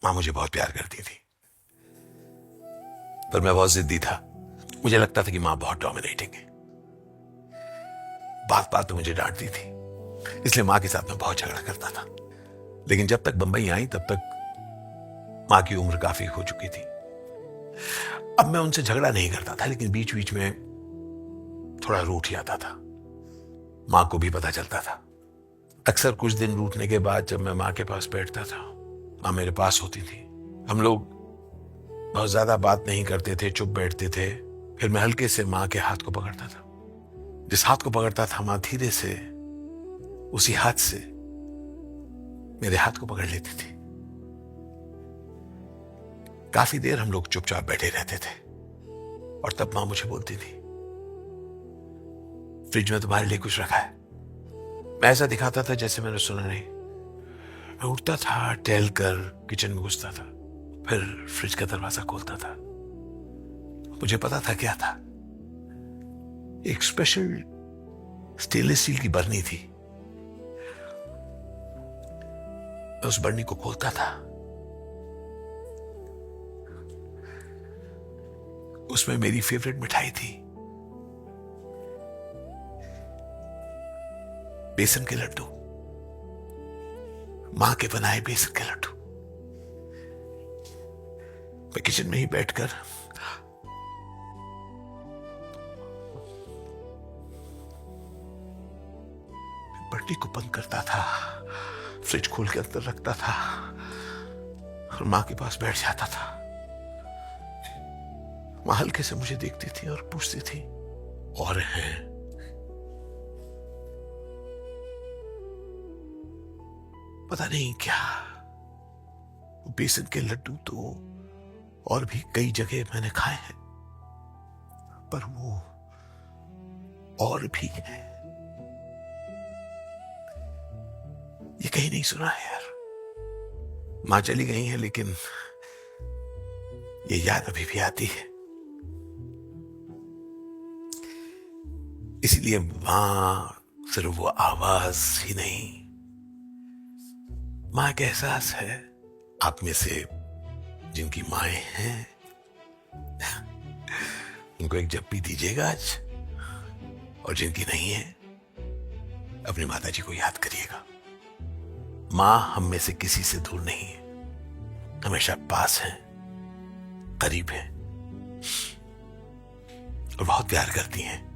माँ मुझे बहुत प्यार करती थी, पर मैं बहुत जिद्दी था। मुझे लगता था कि माँ बहुत डोमिनेटिंग है, बात बात पे मुझे डांटती थी, इसलिए माँ के साथ मैं बहुत झगड़ा करता था। लेकिन जब तक बंबई आई तब तक माँ की उम्र काफी हो चुकी थी। अब मैं उनसे झगड़ा नहीं करता था, लेकिन बीच बीच में थोड़ा रूठ जाता था। माँ को भी पता चलता था। अक्सर कुछ दिन रूठने के बाद जब मैं माँ के पास बैठता था, माँ मेरे पास होती थी। हम लोग बहुत ज्यादा बात नहीं करते थे, चुप बैठते थे। फिर मैं हल्के से माँ के हाथ को पकड़ता था। जिस हाथ को पकड़ता था, माँ धीरे से उसी हाथ से मेरे हाथ को पकड़ लेती थी। काफी देर हम लोग चुपचाप बैठे रहते थे और तब माँ मुझे बोलती थी, फ्रिज में तुम्हारे लिए कुछ रखा है। मैं ऐसा दिखाता था जैसे मैंने सुना नहीं। मैं उठता था, टहल कर किचन में घुसता था, फिर फ्रिज का दरवाजा खोलता था। मुझे पता था क्या था। एक स्पेशल स्टेनलेस स्टील की बरनी थी। मैं उस बरनी को खोलता था। उसमें मेरी फेवरेट मिठाई थी, बेसन के लड्डू, मां के बनाए बेसन के लड्डू। मैं किचन में ही बैठकर बर्नी को बंद करता था, फ्रिज खोल के अंदर रखता था और मां के पास बैठ जाता था। मां हल्के से मुझे देखती थी और पूछती थी, और हैं? पता नहीं क्या, बेसन के लड्डू तो और भी कई जगह मैंने खाए हैं, पर वो और भी है, ये कहीं नहीं सुना है यार। मां चली गई है, लेकिन ये याद अभी भी आती है। इसीलिए मां सिर्फ वो आवाज ही नहीं, मां का एहसास है। आप में से जिनकी माएं हैं उनको एक जप्पी दीजिएगा आज, और जिनकी नहीं है अपनी माताजी को याद करिएगा। मां हम में से किसी से दूर नहीं है, हमेशा पास है, करीब है और बहुत प्यार करती हैं।